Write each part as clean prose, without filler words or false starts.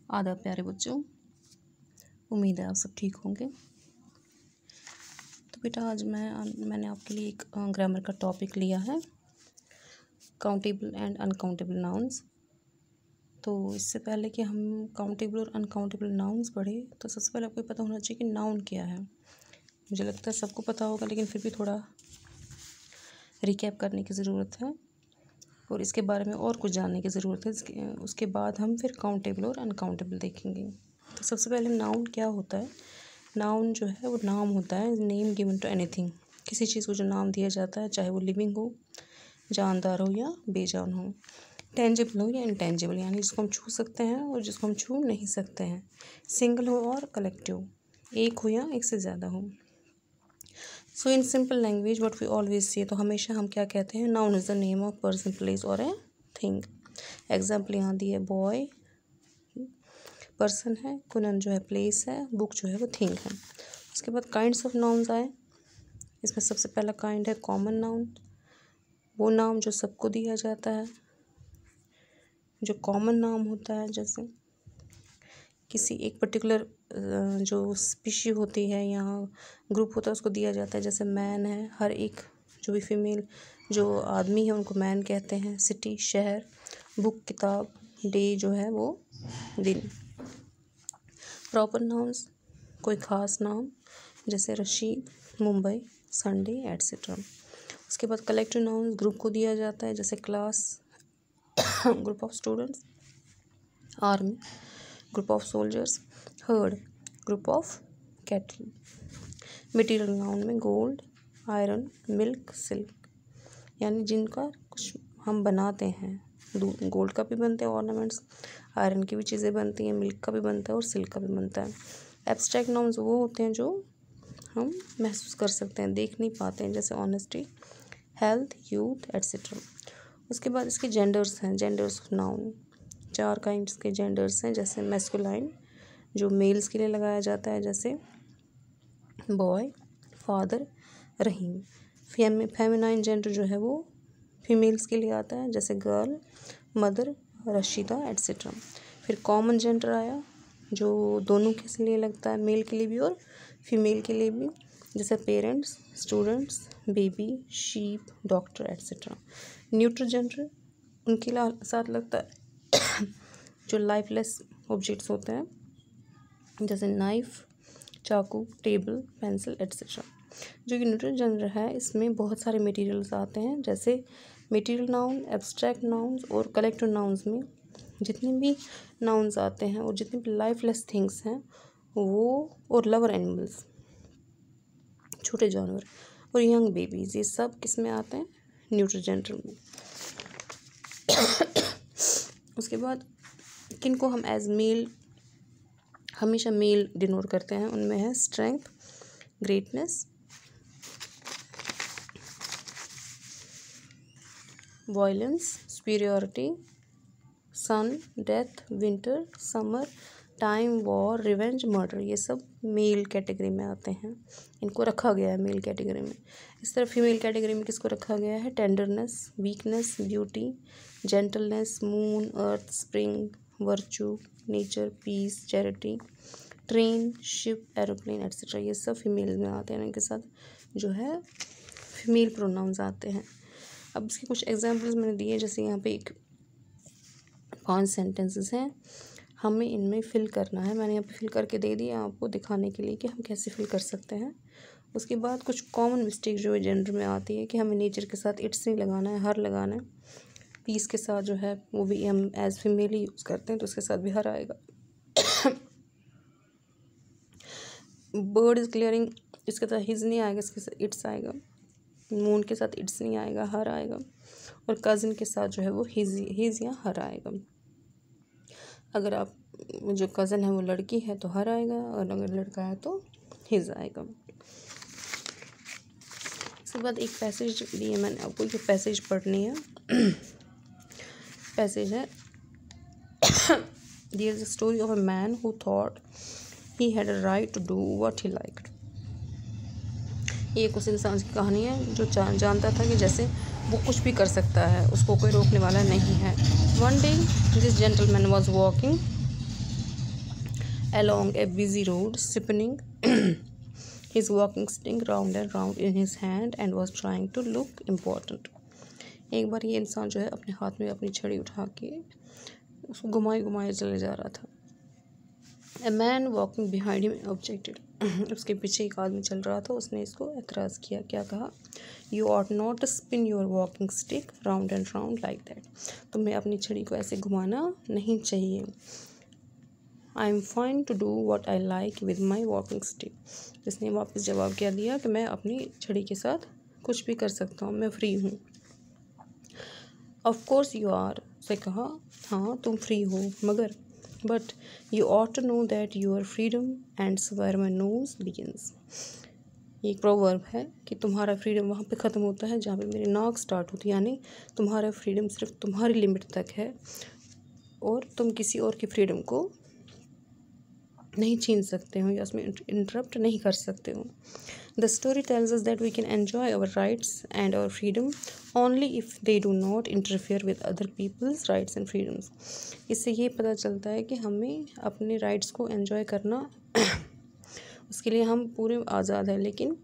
आदाब प्यारे बच्चों, उम्मीद है आप सब ठीक होंगे। तो बेटा आज मैंने आपके लिए एक ग्रामर का टॉपिक लिया है, काउंटेबल एंड अनकाउंटेबल नाउन्स। तो इससे पहले कि हम काउंटेबल और अनकाउंटेबल नाउन्स पढ़े तो सबसे पहले आपको पता होना चाहिए कि नाउन क्या है। मुझे लगता है सबको पता होगा, लेकिन फिर भी थोड़ा रिकैप करने की ज़रूरत है और इसके बारे में और कुछ जानने की ज़रूरत है। उसके बाद हम फिर काउंटेबल और अनकाउंटेबल देखेंगे। तो सबसे पहले नाउन क्या होता है। नाउन जो है वो नाम होता है, नेम गिवन टू एनीथिंग। किसी चीज़ को जो नाम दिया जाता है, चाहे वो लिविंग हो, जानदार हो या बेजान हो, टेंजिबल हो या इनटेंजिबल, यानी जिसको हम छू सकते हैं और जिसको हम छू नहीं सकते हैं, सिंगल हो और कलेक्टिव, एक हो या एक से ज़्यादा हो। So in simple language what we always say, तो हमेशा हम क्या कहते हैं, noun is the name of person, place और ए थिंग। एग्जाम्पल यहाँ दी है, बॉय पर्सन है, कुनन जो है प्लेस है, बुक जो है वो थिंग है। उसके बाद काइंड्स ऑफ नाउन्स आए। इसमें सबसे पहला काइंड है कॉमन नाउन, वो नाम जो सबको दिया जाता है। जो कॉमन नाम होता है, जैसे किसी एक पर्टिकुलर जो स्पीशी होती है या ग्रुप होता है उसको दिया जाता है। जैसे मैन है, हर एक जो भी फीमेल जो आदमी है उनको मैन कहते हैं। सिटी शहर, बुक किताब, डे जो है वो दिन। प्रॉपर नाउन्स कोई ख़ास नाम, जैसे रशीद, मुंबई, संडे एट्सेट्रा। उसके बाद कलेक्टिव नाउन्स ग्रुप को दिया जाता है, जैसे class, group of students, army, group of soldiers, heard, group of cattle. Material noun में गोल्ड, आयरन, मिल्क, सिल्क, यानी जिनका कुछ हम बनाते हैं। गोल्ड का भी बनते हैं ऑर्नामेंट्स, आयरन की भी चीज़ें बनती हैं, मिल्क का भी बनता है और सिल्क का भी बनता है। एब्स्ट्रैक्ट नाउन्स वो होते हैं जो हम महसूस कर सकते हैं, देख नहीं पाते हैं, जैसे ऑनेस्टी, हेल्थ, यूथ एट्सेट्रा। उसके बाद इसके जेंडर्स हैं, जेंडर्स ऑफ नाउन 4 काइंड्स के जेंडर्स हैं। जैसे मैस्कुलाइन जो मेल्स के लिए लगाया जाता है, जैसे बॉय, फादर, रहीम। फेमिनाइन जेंडर जो है वो फीमेल्स के लिए आता है, जैसे गर्ल, मदर, रशीदा एट्सेट्रा। फिर कॉमन जेंडर आया जो दोनों के लिए लगता है, मेल के लिए भी और फीमेल के लिए भी, जैसे parents, students, baby, sheep, doctor etcetera. Neutral gender उनके साथ लगता है जो लाइफलेस ऑब्जेक्ट्स होते हैं, जैसे नाइफ, चाकू, टेबल, पेंसिल एट्सेट्रा। जो कि न्यूट्रल जेंडर है, इसमें बहुत सारे मटेरियल्स आते हैं, जैसे मटेरियल नाउन, एब्स्ट्रैक्ट नाउन्स और कलेक्टिव नाउन्स में जितने भी नाउन्स आते हैं और जितने भी लाइफलेस थिंग्स हैं वो, और लवर एनिमल्स, छोटे जानवर और यंग बेबीज, ये सब किस में आते हैं, न्यूट्रल जेंडर में। उसके बाद किनको हम एज मेल, हमेशा मेल डिनोट करते हैं, उनमें है strength, greatness, violence, superiority, sun, death, winter, summer, time, war, revenge, murder, ये सब मेल कैटेगरी में आते हैं। इनको रखा गया है मेल कैटेगरी में। इस तरह फीमेल कैटेगरी में किसको रखा गया है, tenderness, weakness, beauty, gentleness, moon, earth, spring, virtue, nature, peace, charity, train, ship, aeroplane etcetera, ये सब फीमेल में आते हैं। इनके साथ जो है फीमेल प्रोनाउंस आते हैं। अब इसके कुछ एग्जांपल्स मैंने दिए, जैसे यहाँ पे 5 सेंटेंसेस हैं, हमें इनमें फिल करना है। मैंने यहाँ पे फिल करके दे दिया आपको दिखाने के लिए कि हम कैसे फिल कर सकते हैं। उसके बाद कुछ कॉमन मिस्टेक जो जेंडर में आती है कि हमें नेचर के साथ इट्स नहीं लगाना है, हर लगाना है। पीस के साथ जो है वो भी हम एज फीमेल ही यूज़ करते हैं, तो उसके साथ भी हर आएगा। बर्ड इज़ क्लियरिंग, इसके साथ हिज नहीं आएगा, इसके साथ इट्स आएगा। मून के साथ इट्स नहीं आएगा, हर आएगा। और कज़न के साथ जो है वो हिज या हर आएगा। अगर आप जो कज़न है वो लड़की है तो हर आएगा, और अगर लड़का है तो हिज आएगा। इसके बाद एक पैसेज दी है मैंने आपको, ये पैसेज पढ़नी है। पैसेज है, there is a story of a man who thought he had a right to do what he liked. ये उस इंसान की कहानी है जो जानता था कि जैसे वो कुछ भी कर सकता है, उसको कोई रोकने वाला नहीं है। One day this gentleman was walking along a busy road, spinning his walking stick round and round in his hand and was trying to look important. एक बार ये इंसान जो है अपने हाथ में अपनी छड़ी उठा के उसको घुमाए घुमाए चले जा रहा था. A man walking behind him objected. उसके पीछे एक आदमी चल रहा था, उसने इसको एतराज़ किया. क्या कहा? You ought not to spin your walking stick round and round like that. तुम्हें अपनी छड़ी को ऐसे घुमाना नहीं चाहिए. I am fine to do what I like with my walking stick. इसने वापस जवाब क्या दिया कि मैं अपनी छड़ी के साथ कुछ भी कर सकता हूँ, मैं फ्री हूँ. Of course you are. से कहा, हाँ तुम फ्री हो, मगर but you ought to know that your freedom ends where my nose begins. ये एक प्रोवर्ब है कि तुम्हारा फ्रीडम वहाँ पे ख़त्म होता है जहाँ पे मेरी नाक स्टार्ट होती है. यानी तुम्हारा फ्रीडम सिर्फ तुम्हारी लिमिट तक है और तुम किसी और की फ्रीडम को नहीं छीन सकते हो या उसमें इंटरप्ट नहीं कर सकते हो. The story tells us that we can enjoy our rights and our freedom only if they do not interfere with other people's rights and freedoms. इससे ये पता चलता है कि हमें अपने राइट्स को एंजॉय करना उसके लिए हम पूरे आज़ाद हैं, लेकिन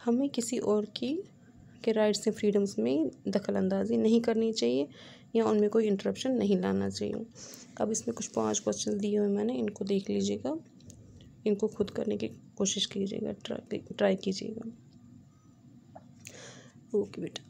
हमें किसी और के राइट्स एंड फ्रीडम्स में दखल अंदाजी नहीं करनी चाहिए या उनमें कोई इंटरप्शन नहीं लाना चाहिए. अब इसमें कुछ 5 क्वेश्चन दिए हुए मैंने, इनको देख लीजिएगा, इनको खुद करने की कोशिश कीजिएगा, ट्राई कीजिएगा. ओके बेटा.